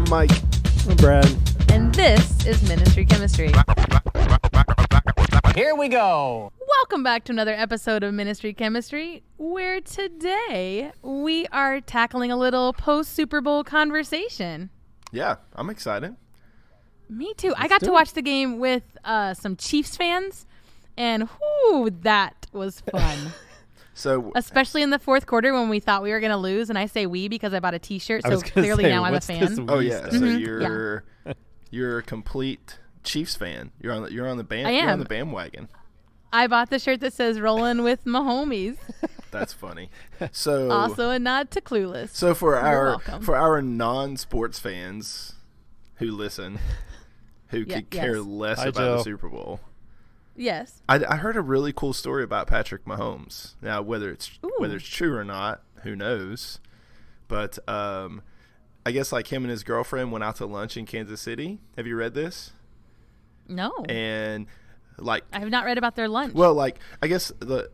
Mike. I'm Brad. And this is Ministry Chemistry. Here we go. Welcome back to another episode of Ministry Chemistry, where today we are tackling a little post-Super Bowl conversation. Yeah, I'm excited. Me too. I got to watch the game with some Chiefs fans, and whoo, that was fun. So, especially in the fourth quarter when we thought we were going to lose, and I say we because I bought a T-shirt, so clearly now I'm a fan. Oh yeah, so you're a complete Chiefs fan. You're on the You're on the bandwagon. I bought the shirt that says "Rollin' with my homies." That's funny. So also a nod to Clueless. So for our non-sports fans who listen, who could care less about the Super Bowl. Yes. I heard a really cool story about Patrick Mahomes. Now, whether it's true or not, who knows? But I guess like him and his girlfriend went out to lunch in Kansas City. Have you read this? No. And like I have not read about their lunch. Well, like I guess the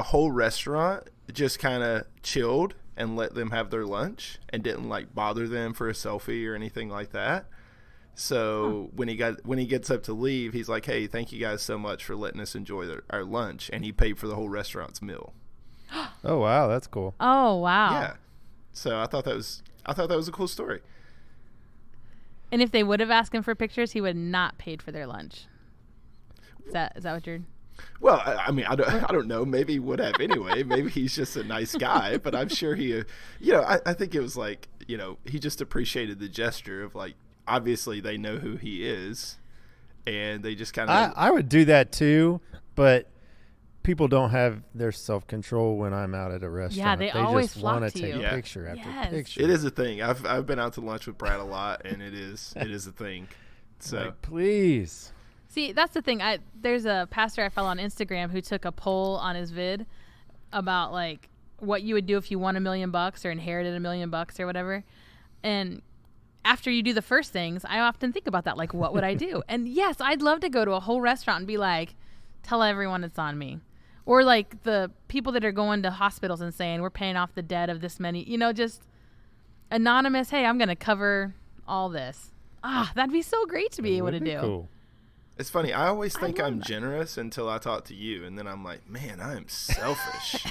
whole restaurant just kind of chilled and let them have their lunch and didn't like bother them for a selfie or anything like that. So when he gets up to leave, he's like, "Hey, thank you guys so much for letting us enjoy our lunch," and he paid for the whole restaurant's meal. Oh wow, that's cool. Oh wow. Yeah. So I thought that was a cool story. And if they would have asked him for pictures, he would not paid for their lunch. Is that what you're? Well, I mean, I don't know. Maybe he would have anyway. Maybe he's just a nice guy, but I'm sure he, I think it was like, he just appreciated the gesture of like, obviously they know who he is, and they just kind of. I would do that too, but people don't have their self-control when I'm out at a restaurant. Yeah, they always just flock want to take you. picture after picture. It is a thing. I've been out to lunch with Brad a lot, and it is a thing. So like, please. See, that's the thing. There's a pastor I follow on Instagram who took a poll on his vid about like what you would do if you won $1 million or inherited $1 million or whatever. And after you do the first things, I often think about that, like, what would I do? And yes, I'd love to go to a whole restaurant and be like, tell everyone it's on me. Or like the people that are going to hospitals and saying, we're paying off the debt of this many, just anonymous, hey, I'm going to cover all this. That'd be so great to be able to do. Cool. It's funny. I always think I'm generous until I talk to you, and then I'm like, man, I am selfish.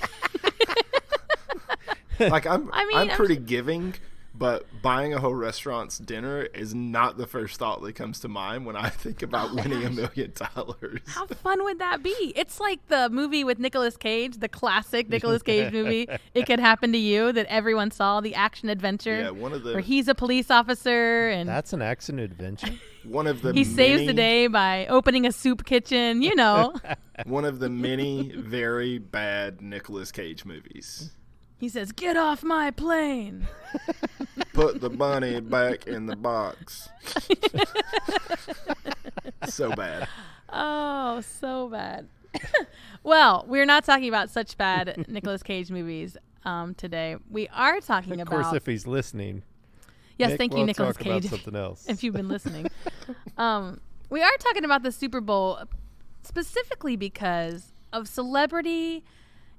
Like I'm pretty giving, but buying a whole restaurant's dinner is not the first thought that comes to mind when I think about winning $1 million. How fun would that be? It's like the movie with Nicolas Cage, the classic Nicolas Cage movie, It Could Happen to You, that everyone saw, the action adventure. Yeah, where he's a police officer. And that's an action adventure? He saves the day by opening a soup kitchen, One of the many very bad Nicolas Cage movies. He says, "Get off my plane." Put the bunny back in the box. So bad. Oh, so bad. Well, we're not talking about such bad Nicolas Cage movies today. We are talking about... Of course, if he's listening. Yes, thank you, Nicolas Cage. About something else. If you've been listening. We are talking about the Super Bowl specifically because of celebrity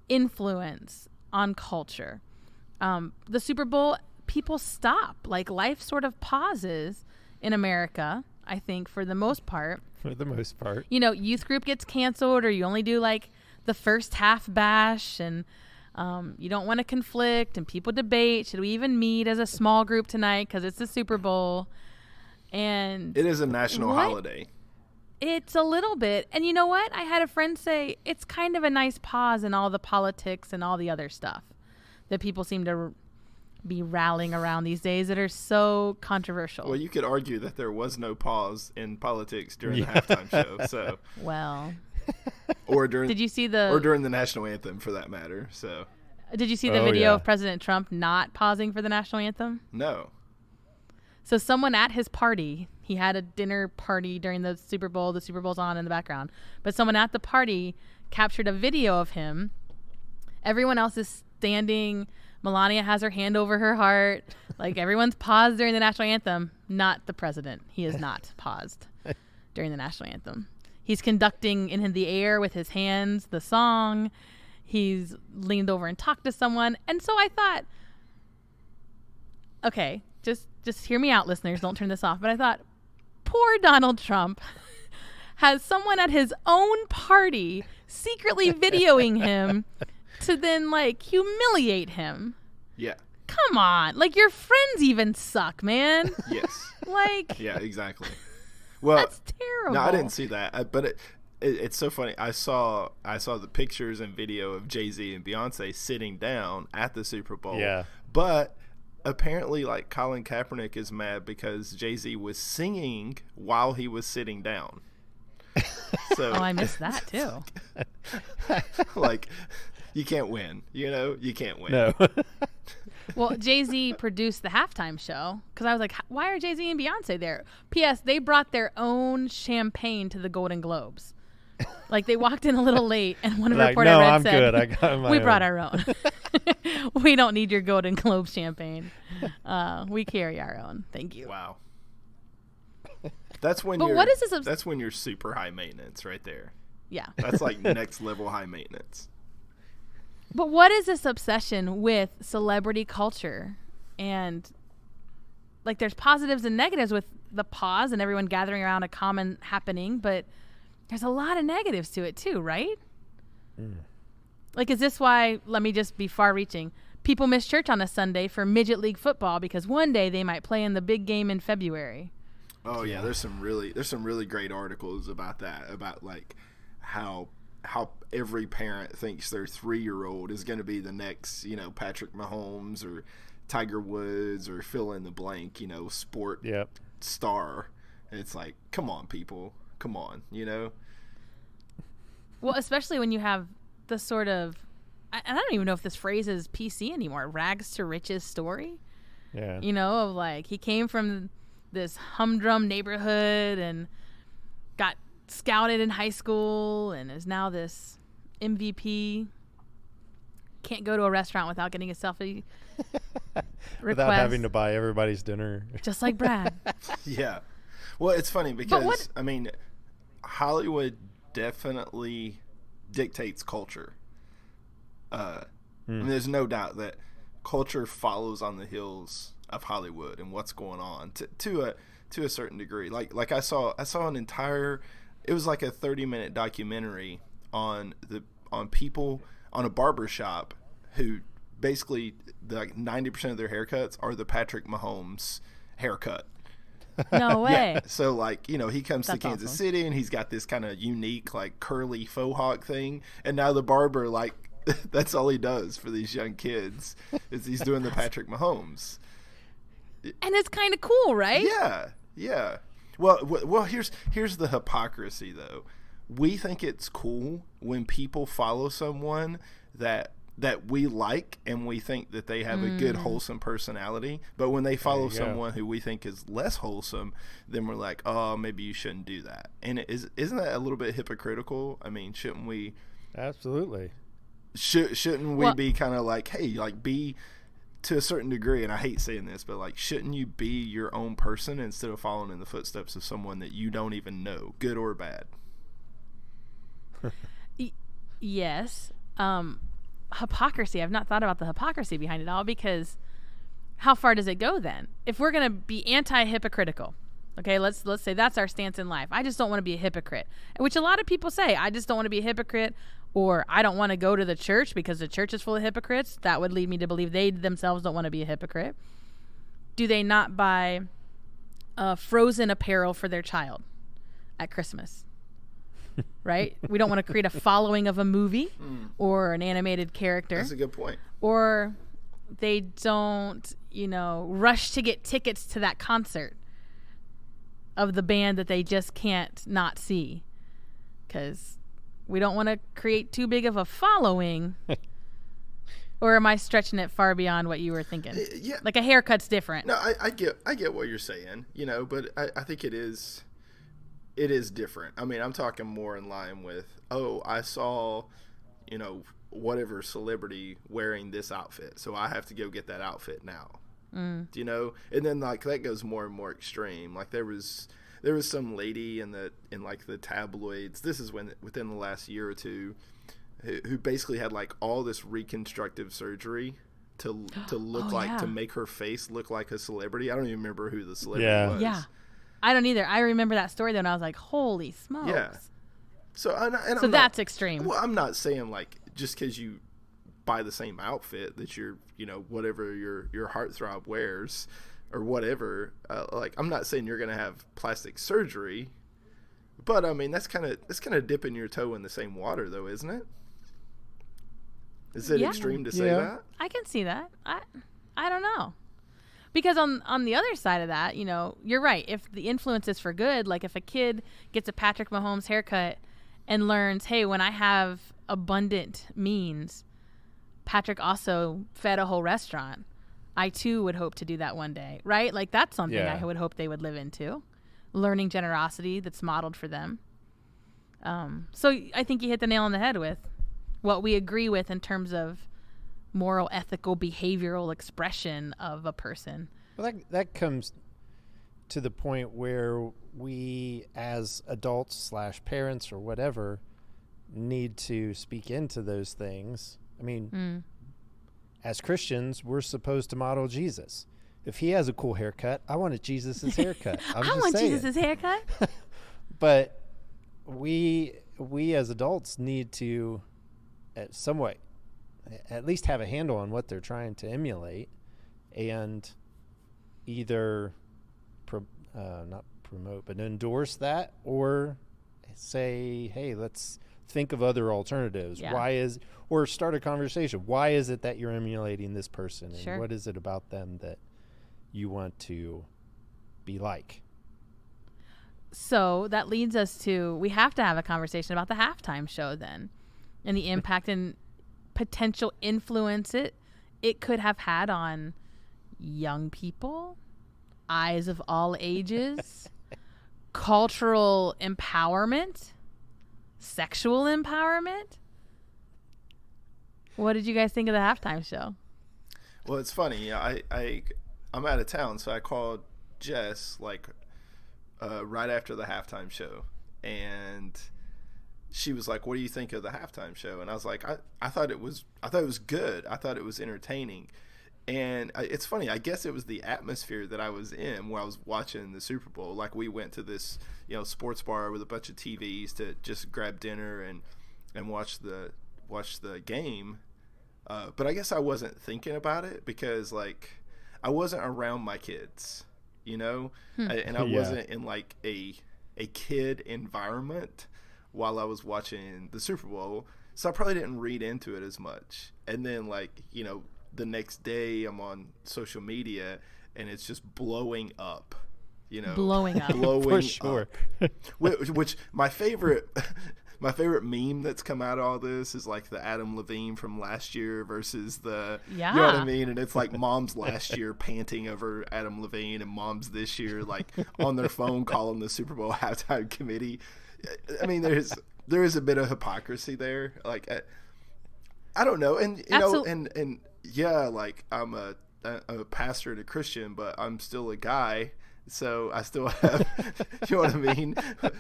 influence on culture. The Super Bowl, people stop. Like, life sort of pauses in America, I think, for the most part. For the most part. Youth group gets canceled, or you only do, like, the first half bash, and you don't want to conflict, and people debate, should we even meet as a small group tonight because it's the Super Bowl? And it is a national holiday. It's a little bit. And you know what? I had a friend say it's kind of a nice pause in all the politics and all the other stuff that people seem to be rallying around these days that are so controversial. Well, you could argue that there was no pause in politics during the halftime show. So well, or during during the national anthem, for that matter. So did you see the video of President Trump not pausing for the national anthem? No. So someone at his party, he had a dinner party during the Super Bowl. The Super Bowl's on in the background. But someone at the party captured a video of him. Everyone else is standing. Melania has her hand over her heart. Like, everyone's paused during the national anthem. Not the president. He is not paused during the national anthem. He's conducting in the air with his hands the song. He's leaned over and talked to someone. And so I thought, okay, just hear me out, listeners. Don't turn this off. But I thought, poor Donald Trump has someone at his own party secretly videoing him to then like humiliate him. Yeah. Come on, like your friends even suck, man. Yes. Like, Yeah, exactly. Well, that's terrible. no, I didn't see that, but it's so funny. I saw the pictures and video of Jay-Z and Beyonce sitting down at the Super Bowl. Yeah. But apparently, like, Colin Kaepernick is mad because Jay-Z was singing while he was sitting down. So, Oh, I missed that too. like, you can't win. You know, you can't win. No. Well, Jay-Z produced the halftime show because I was like, why are Jay-Z and Beyonce there? P.S. They brought their own champagne to the Golden Globes. Like, they walked in a little late, and one Like, reporter no, read I'm said, good. I got my we own." brought our own. We don't need your Golden Globe champagne. We carry our own. Thank you. Wow. That's when But you're. what is this That's when you're super high maintenance, right there. Yeah. That's like next level high maintenance. But what is this obsession with celebrity culture? And like there's positives and negatives with the pause and everyone gathering around a common happening, but there's a lot of negatives to it too, right? Like, is this why, let me just be far reaching, people miss church on a Sunday for midget league football because one day they might play in the big game in February? Oh yeah, there's some really great articles about that, about like how every parent thinks their 3-year-old is going to be the next, you know, Patrick Mahomes or Tiger Woods or fill in the blank, you know, sport Yep. star. And it's like, come on, people, come on, you know. Well, especially when you have the sort of, and I don't even know if this phrase is PC anymore, rags to riches story. Yeah. You know, of like he came from this humdrum neighborhood and got scouted in high school and is now this MVP. Can't go to a restaurant without getting a selfie request. Without having to buy everybody's dinner. Just like Brad. Yeah. Well, it's funny because what- I mean, Hollywood definitely dictates culture. I mean, there's no doubt that culture follows on the heels of Hollywood and what's going on to a certain degree. Like I saw an entire, it was like a 30-minute documentary on people on a barber shop who basically like 90% of their haircuts are the Patrick Mahomes haircut. No way. So like, you know, he comes That's to Kansas awesome. City and he's got this kind of unique like curly faux hawk thing, and now the barber, like, that's all he does for these young kids is he's doing the Patrick Mahomes. And it's kind of cool, right? Yeah. Well, here's the hypocrisy though. We think it's cool when people follow someone that we like and we think that they have a good wholesome personality, but when they follow you go. someone who we think is less wholesome, then we're like, oh, maybe you shouldn't do that. And isn't that a little bit hypocritical? I mean, shouldn't we Absolutely. shouldn't we Well- be kind of like, hey, like, be to a certain degree, and I hate saying this, but like, shouldn't you be your own person instead of following in the footsteps of someone that you don't even know, good or bad? Yes. Hypocrisy. I've not thought about the hypocrisy behind it all, because how far does it go then? If we're going to be anti-hypocritical, okay, let's say that's our stance in life. I just don't want to be a hypocrite, which a lot of people say, I just don't want to be a hypocrite, or I don't want to go to the church because the church is full of hypocrites. That would lead me to believe they themselves don't want to be a hypocrite. Do they not buy Frozen apparel for their child at Christmas? Right? We don't want to create a following of a movie or an animated character. That's a good point. Or they don't, rush to get tickets to that concert of the band that they just can't not see, because we don't want to create too big of a following. Or am I stretching it far beyond what you were thinking? Yeah. Like a haircut's different. No, I get what you're saying, but I think it is different. I mean, I'm talking more in line with, I saw, whatever celebrity wearing this outfit, so I have to go get that outfit now. And then like that goes more and more extreme. Like there was some lady in like the tabloids, this is within the last year or two, who basically had like all this reconstructive surgery to look Oh, like yeah. to make her face look like a celebrity. I don't even remember who the celebrity was. Yeah. I don't either. I remember that story though, and I was like, "Holy smokes!" Yeah. So and So I'm that's not, extreme. Well, I'm not saying like just because you buy the same outfit that you're, you know, whatever your heartthrob wears or whatever. Like I'm not saying you're gonna have plastic surgery, but I mean that's kind of dipping your toe in the same water, though, isn't it? Is it Yeah. extreme to say Yeah. that? I can see that. I don't know. Because on the other side of that, you know, you're right. If the influence is for good, like if a kid gets a Patrick Mahomes haircut and learns, hey, when I have abundant means, Patrick also fed a whole restaurant. I too would hope to do that one day, right? Like that's something Yeah. I would hope they would live into. Learning generosity that's modeled for them. So I think you hit the nail on the head with what we agree with in terms of moral, ethical, behavioral expression of a person. Well, that comes to the point where we, as adults / parents or whatever, need to speak into those things. I mean, as Christians, we're supposed to model Jesus. If he has a cool haircut, I want a Jesus' haircut. I want Jesus' haircut. But we as adults need to, somewhat, at least have a handle on what they're trying to emulate, and either not promote, but endorse that, or say, hey, let's think of other alternatives. Yeah. Or start a conversation. Why is it that you're emulating this person? And Sure. what is it about them that you want to be like? So that leads us to, we have to have a conversation about the halftime show then, and the impact and potential influence it could have had on young people, eyes of all ages, cultural empowerment, sexual empowerment. What did you guys think of the halftime show? Well, it's funny. I'm out of town, so I called Jess like right after the halftime show, and she was like, "What do you think of the halftime show?" And I was like, "I thought it was good. I thought it was entertaining." And it's funny. I guess it was the atmosphere that I was in when I was watching the Super Bowl. Like we went to this, you know, sports bar with a bunch of TVs to just grab dinner and watch the game. But I guess I wasn't thinking about it because like I wasn't around my kids, you know, and I Yeah. wasn't in like a kid environment while I was watching the Super Bowl, so I probably didn't read into it as much. And then like, you know, the next day I'm on social media and it's just blowing up, you know, Blowing up. For sure. up. Which my favorite meme that's come out of all this is like the Adam Levine from last year versus the, you know what I mean? And it's like moms last year panting over Adam Levine and moms this year like on their phone calling the Super Bowl halftime committee. I mean, there is a bit of hypocrisy there. Like, I don't know. And, you know, and yeah, like I'm a pastor and a Christian, but I'm still a guy. So I still have, you know what I mean?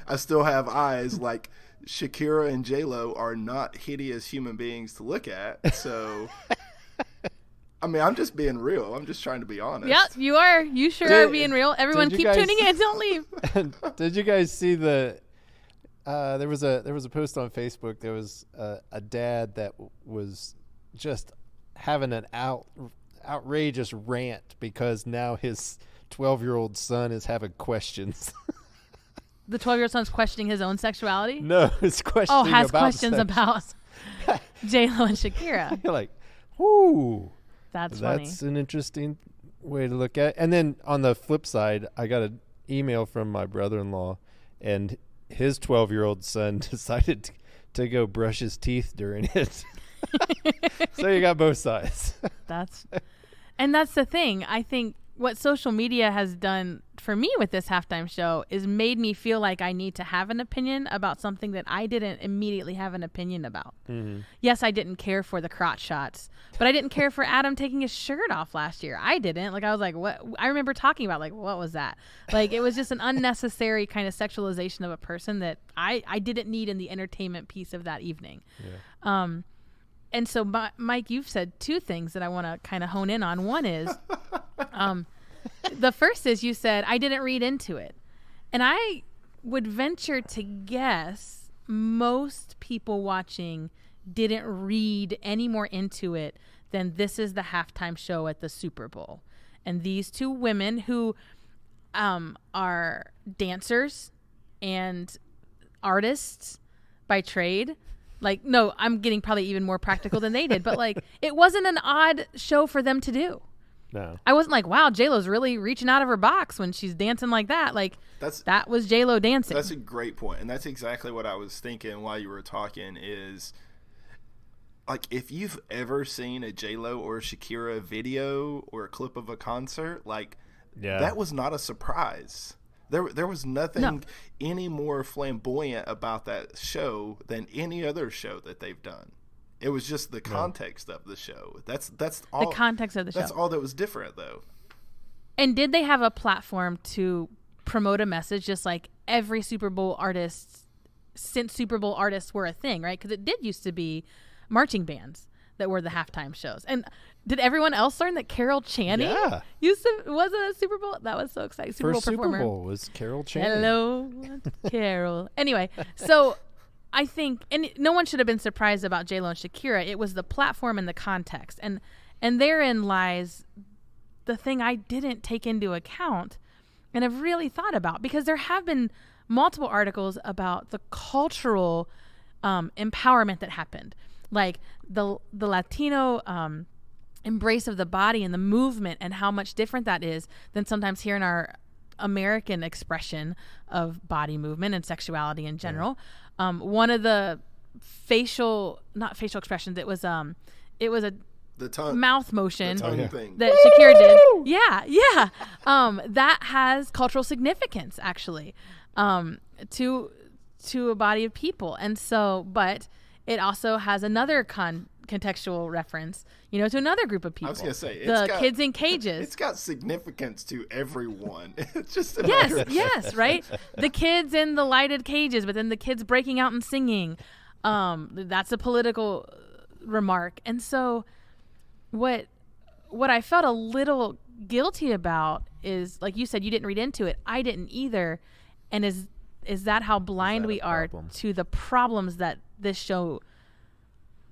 I still have eyes. Like Shakira and J-Lo are not hideous human beings to look at. So, I mean, I'm just being real. I'm just trying to be honest. Yep, you are. You sure are being real. Everyone did keep you guys- tuning in. Don't leave. Did you guys see the? There was a post on Facebook. There was a dad that was just having an outrageous rant because now his 12-year-old son is having questions. The 12-year-old son's questioning his own sexuality. No, it's questioning. Has about questions sex. about J-Lo and Shakira. You're like, whoo. That's funny. That's an interesting way to look at it. And then on the flip side, I got an email from my brother-in-law, and his 12-year-old son decided to go brush his teeth during it. So you got both sides. That's the thing. I think what social media has done for me with this halftime show is made me feel like I need to have an opinion about something that I didn't immediately have an opinion about. Mm-hmm. Yes, I didn't care for the crotch shots, but I didn't care for Adam taking his shirt off last year. I didn't. Like, I was like, what? I remember talking about, like, what was that? Like, it was just an unnecessary kind of sexualization of a person that I didn't need in the entertainment piece of that evening. Yeah. and so Mike, you've said two things that I want to kind of hone in on. One is, the first is you said I didn't read into it, and I would venture to guess most people watching didn't read any more into it than this is the halftime show at the Super Bowl, and these two women who are dancers and artists by trade. Like, no, I'm getting probably even more practical than they did, but like, it wasn't an odd show for them to do. No, I wasn't like, wow, J-Lo's really reaching out of her box when she's dancing like that. Like, that was J-Lo dancing. That's a great point, and that's exactly what I was thinking while you were talking. Is like, if you've ever seen a J-Lo or a Shakira video or a clip of a concert, like, that was not a surprise. There was nothing any more flamboyant about that show than any other show that they've done. It was just the context of the show. That's all. The context of the show. That's all that was different, though. And did they have a platform to promote a message, just like every Super Bowl artist since Super Bowl artists were a thing, right? Because it did used to be marching bands that were the halftime shows. And did everyone else learn that Carol Channing was a Super Bowl? That was so exciting. Super Bowl performer. Super Bowl was Carol Channing. Hello, Carol. Anyway, so I think, and no one should have been surprised about J-Lo and Shakira. It was the platform and the context. And therein lies the thing I didn't take into account and have really thought about, because there have been multiple articles about the cultural empowerment that happened. Like the Latino embrace of the body and the movement, and how much different that is than sometimes here in our American expression of body movement and sexuality in general. One of the not facial expressions, it was a The tongue, mouth motion the tongue thing that Shakira did. Yeah. That has cultural significance, actually, to a body of people. And so, but it also has another contextual reference, to another group of people. I was gonna say, kids in cages. It's got significance to everyone. It's just a yes, right. The kids in the lighted cages, but then the kids breaking out and singing. That's a political remark. And so, what I felt a little guilty about is, like you said, you didn't read into it. I didn't either. And is that how blind we are to the problems that this show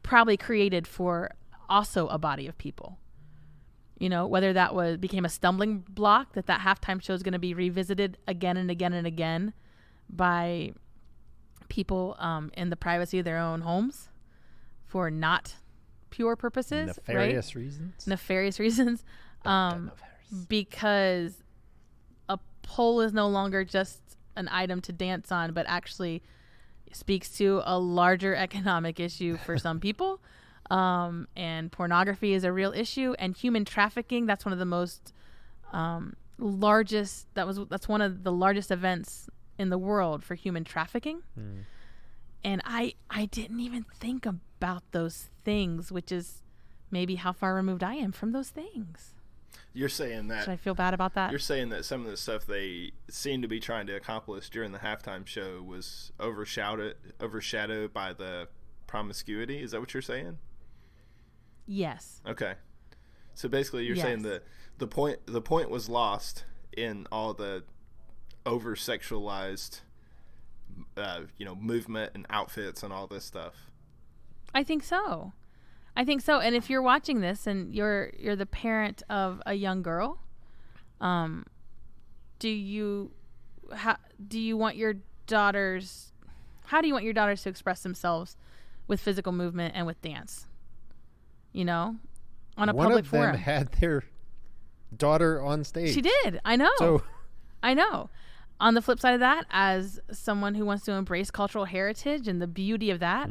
probably created for also a body of people? Whether that became a stumbling block, that halftime show is going to be revisited again and again and again by people in the privacy of their own homes for not pure purposes, nefarious reasons, because a pole is no longer just an item to dance on, but actually speaks to a larger economic issue for some people. And pornography is a real issue, and human trafficking, that's one of the most largest, that's one of the largest events in the world for human trafficking. And I didn't even think about those things, which is maybe how far removed I am from those things. You're saying that. Should I feel bad about that? You're saying that some of the stuff they seemed to be trying to accomplish during the halftime show was overshadowed by the promiscuity. Is that what you're saying? Yes. Okay. So basically, you're saying that the point was lost in all the over sexualized, movement and outfits and all this stuff. I think so. And if you're watching this and you're the parent of a young girl, do you want your daughters? How do you want your daughters to express themselves with physical movement and with dance? On a public forum. One of them had their daughter on stage. She did. I know. I know. On the flip side of that, as someone who wants to embrace cultural heritage and the beauty of that,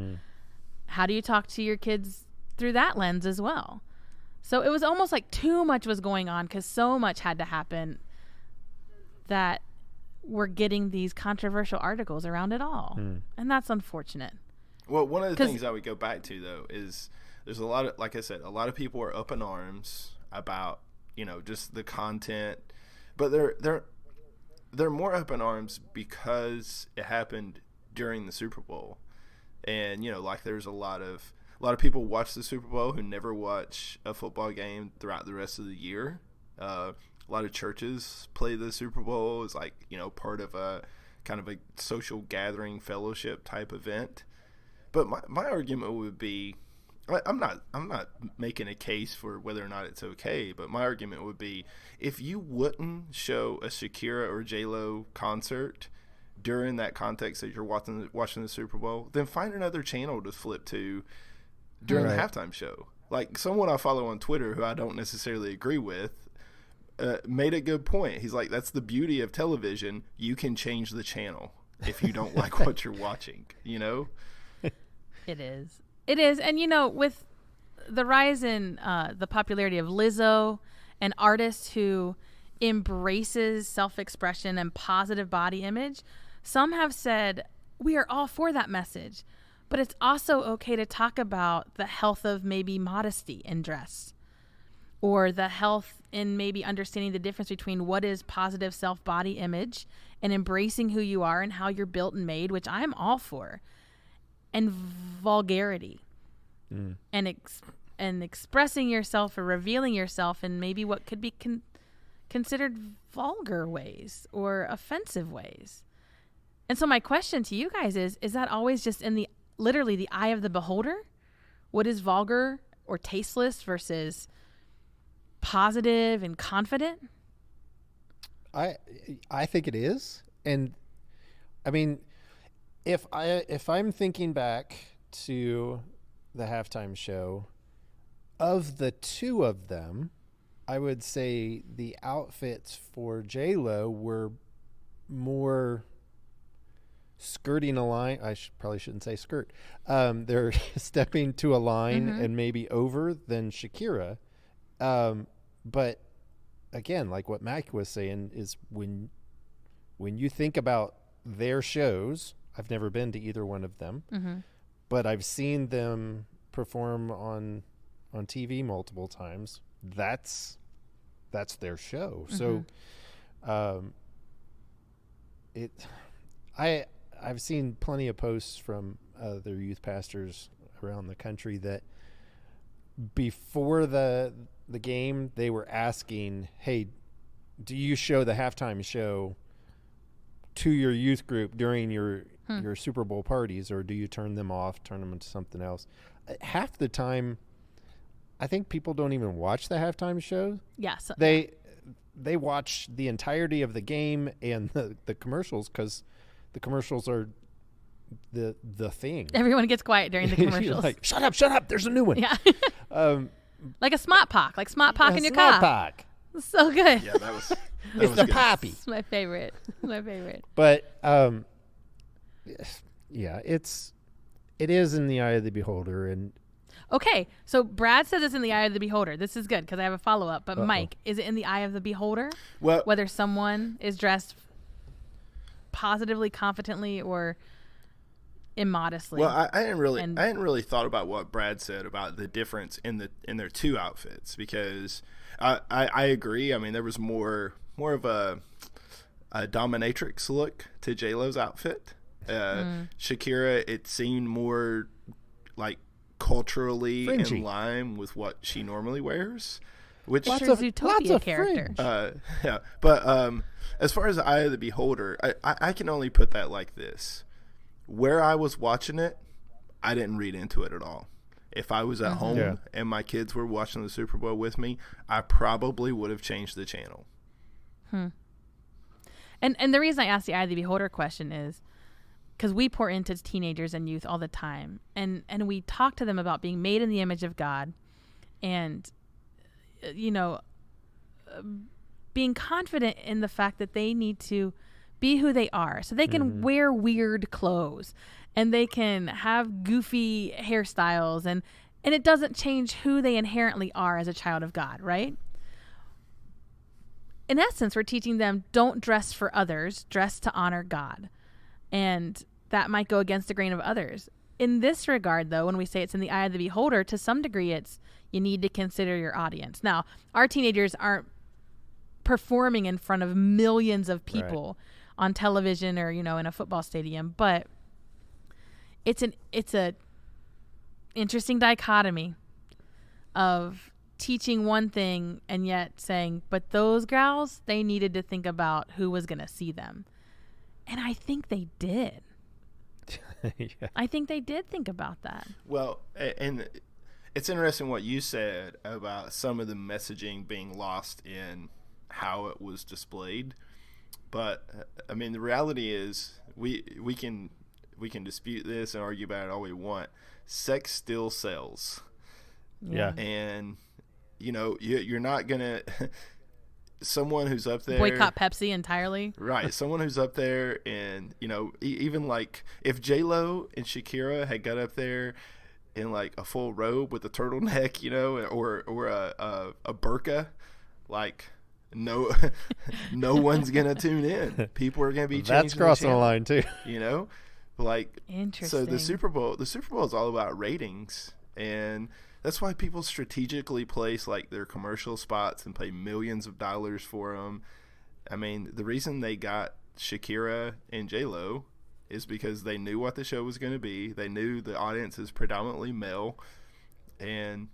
how do you talk to your kids through that lens as well? So it was almost like too much was going on, because so much had to happen that we're getting these controversial articles around it all. And that's unfortunate. Well, one of the things I would go back to, though, is there's a lot of, like I said, a lot of people are up in arms about, just the content, but they're more up in arms because it happened during the Super Bowl. And, like there's a lot of, a lot of people watch the Super Bowl who never watch a football game throughout the rest of the year. A lot of churches play the Super Bowl as like, part of a kind of a social gathering fellowship type event. But my argument would be, I'm not making a case for whether or not it's okay, but my argument would be, if you wouldn't show a Shakira or J-Lo concert during that context that you're watching the Super Bowl, then find another channel to flip to during the halftime show. Like someone I follow on Twitter who I don't necessarily agree with made a good point. He's like, that's the beauty of television. You can change the channel if you don't like what you're watching, It is. And, with the rise in the popularity of Lizzo, an artist who embraces self-expression and positive body image, some have said we are all for that message. But it's also okay to talk about the health of maybe modesty in dress, or the health in maybe understanding the difference between what is positive self-body image and embracing who you are and how you're built and made, which I'm all for, and vulgarity and expressing yourself or revealing yourself in maybe what could be considered vulgar ways or offensive ways. And so my question to you guys is that always just in literally the eye of the beholder? What is vulgar or tasteless versus positive and confident? I think it is. And I mean, if I'm thinking back to the halftime show, of the two of them, I would say the outfits for J-Lo were more skirting a line. I probably shouldn't say skirt. They're stepping to a line and maybe over than Shakira. But again, like what Mac was saying, is when you think about their shows, I've never been to either one of them, but I've seen them perform on TV multiple times. That's their show. So, I've seen plenty of posts from their youth pastors around the country that before the game, they were asking, hey, do you show the halftime show to your youth group during your Super Bowl parties, or do you turn them off, turn them into something else? Half the time, I think people don't even watch the halftime show. Yes. They watch the entirety of the game and the commercials, because the commercials are the thing. Everyone gets quiet during the commercials. Like, shut up, there's a new one. Yeah. Like a Smart Pock, in your car. Smart Pock. So good. Yeah, that was It's the good. poppy. It's my favorite. But yeah, it is in the eye of the beholder. And Okay, so Brad says it's in the eye of the beholder. This is good because I have a follow-up. But Mike, is it in the eye of the beholder? Well, Whether someone is dressed positively, confidently, or immodestly. Well, I hadn't really thought about what Brad said about the difference in their two outfits, because I agree. I mean, there was more of a dominatrix look to J-Lo's outfit. Shakira, it seemed more like culturally Fringy. in line with what she normally wears, which It's her Zootopia character. yeah. But as far as the eye of the beholder, I can only put that like this: where I was watching it, I didn't read into it at all. If I was at home and my kids were watching the Super Bowl with me, I probably would have changed the channel. And the reason I asked the eye of the beholder question is because we pour into teenagers and youth all the time, and we talk to them about being made in the image of God, and being confident in the fact that they need to be who they are, so they can wear weird clothes and they can have goofy hairstyles, and it doesn't change who they inherently are as a child of God, right? In essence, we're teaching them, don't dress for others, dress to honor God. And that might go against the grain of others. In this regard, though, when we say it's in the eye of the beholder, to some degree, it's you need to consider your audience. Now, our teenagers aren't performing in front of millions of people on television or, in a football stadium, but it's a interesting dichotomy of teaching one thing and yet saying, but those gals, they needed to think about who was going to see them. And I think they did. Yeah. I think they did think about that. Well, and it's interesting what you said about some of the messaging being lost in how it was displayed. But I mean, the reality is we can dispute this and argue about it all we want. Sex still sells. Yeah. And you know, you're not gonna someone who's up there Boycott Pepsi entirely. right? Someone who's up there, and you know, even like if J-Lo and Shakira had got up there in like a full robe with a turtleneck, you know, or a burqa, like no one's gonna tune in. People are gonna be changing. That's crossing the channel, line too. you know, like Interesting. so the Super Bowl is all about ratings, and that's why people strategically place like their commercial spots and pay millions of dollars for them. I mean, the reason they got Shakira and J-Lo is because they knew what the show was going to be. They knew the audience is predominantly male, and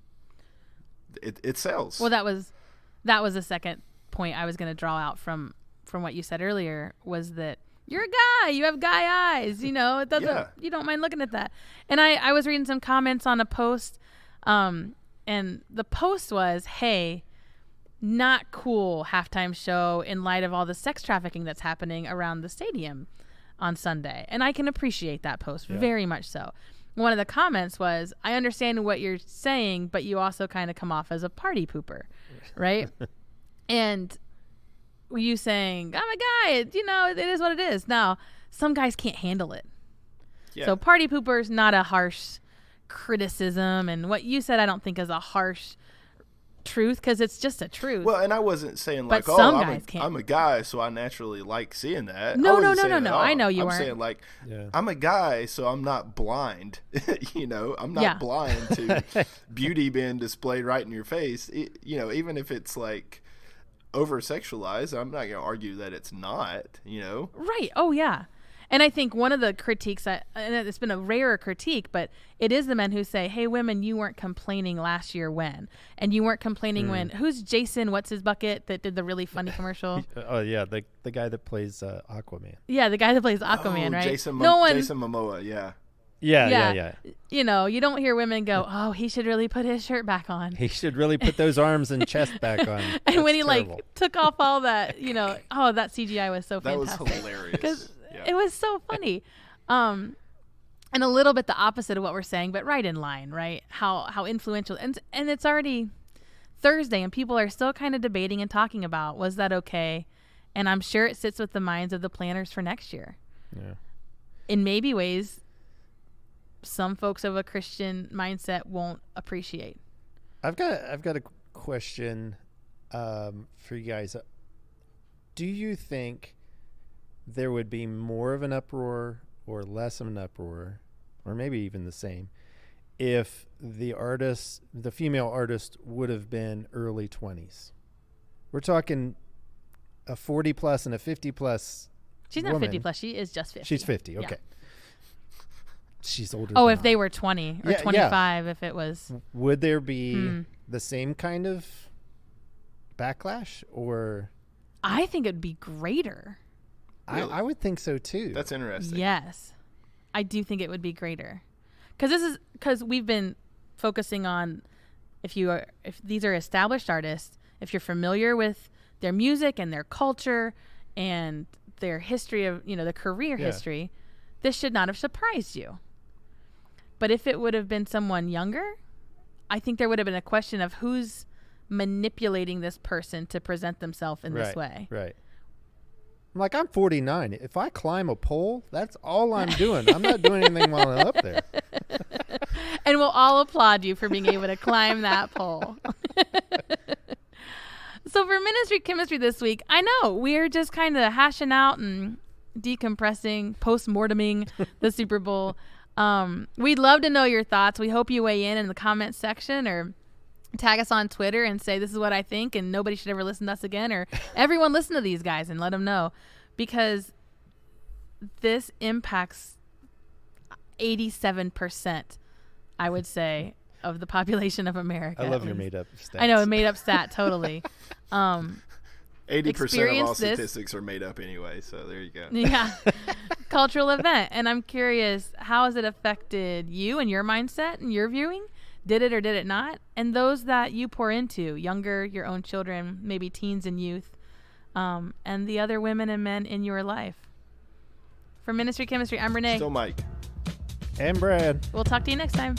it sells. Well, that was the second point I was going to draw out from what you said earlier, was that you're a guy, you have guy eyes, you know, it doesn't, Yeah. you don't mind looking at that. And I was reading some comments on a post, and the post was, hey, not cool halftime show in light of all the sex trafficking that's happening around the stadium on Sunday. And I can appreciate that post very much so. One of the comments was, I understand what you're saying, but you also kind of come off as a party pooper, right? And you saying, I'm a guy, you know, it is what it is. Now, some guys can't handle it. Yeah. So party pooper's not a harsh criticism, and what you said I don't think is a harsh truth, because it's just a truth. Well, and I wasn't saying But like, some oh, guys can't. I'm a guy, so I naturally like seeing that. No, I no, wasn't no, saying no, that no. at all. I know you I'm weren't. saying like, Yeah. I'm a guy, so I'm not blind. You know, I'm not Yeah. blind to beauty being displayed right in your face. You know, even if it's like over sexualized, I'm not going to argue that it's not. You know, Right. Oh, yeah. And I think one of the critiques, and it's been a rarer critique, but it is the men who say, hey, women, you weren't complaining last year when? And you weren't complaining when? Who's Jason, what's his bucket, that did the really funny commercial? Oh yeah, the guy that plays Aquaman. Yeah, the guy that plays Aquaman, right? Jason Momoa, yeah. Yeah. You know, you don't hear women go, oh, he should really put his shirt back on. He should really put those arms and chest back on. And That's when he terrible. like took off all that, you know, oh, that CGI was so That was fantastic. hilarious. Because Yeah. it was so funny. And a little bit the opposite of what we're saying, but right in line, right? How influential, and it's already Thursday, and people are still kind of debating and talking about, was that okay? And I'm sure it sits with the minds of the planners for next year. Yeah. In maybe ways, some folks of a Christian mindset won't appreciate. I've got a question for you guys. Do you think there would be more of an uproar or less of an uproar, or maybe even the same, if the female artist would have been early 20s? We're talking a 40 plus and a 50 plus. She's not woman. 50 plus. She is just 50. She's 50. Yeah. Okay. She's older. Oh, than if I. they were 20 or Yeah, yeah. 25, if it was. Would there be the same kind of backlash, or I think it'd be greater. Really? I would think so too. That's interesting. Yes. I do think it would be greater. Because we've been focusing on if these are established artists, if you're familiar with their music and their culture and their history of, you know, the career history, this should not have surprised you. But if it would have been someone younger, I think there would have been a question of who's manipulating this person to present themselves in this way. Right. I'm like, I'm 49. If I climb a pole, that's all I'm doing. I'm not doing anything while I'm up there. And we'll all applaud you for being able to climb that pole. So for Ministry Chemistry this week, I know we're just kind of hashing out and decompressing, post-morteming the Super Bowl. We'd love to know your thoughts. We hope you weigh in the comments section, or tag us on Twitter and say, this is what I think, and nobody should ever listen to us again, or everyone listen to these guys and let them know, because this impacts 87% I would say, of the population of America. I love at your least. made up stats. I know, a made up stat, totally. 80% of all experience this. statistics are made up anyway, so there you go. Yeah. Cultural event. And I'm curious, how has it affected you and your mindset and your viewing? Did it or did it not? And those that you pour into, younger, your own children, maybe teens and youth, and the other women and men in your life. For Ministry Chemistry, I'm Renee. Still Mike. And Brad. We'll talk to you next time.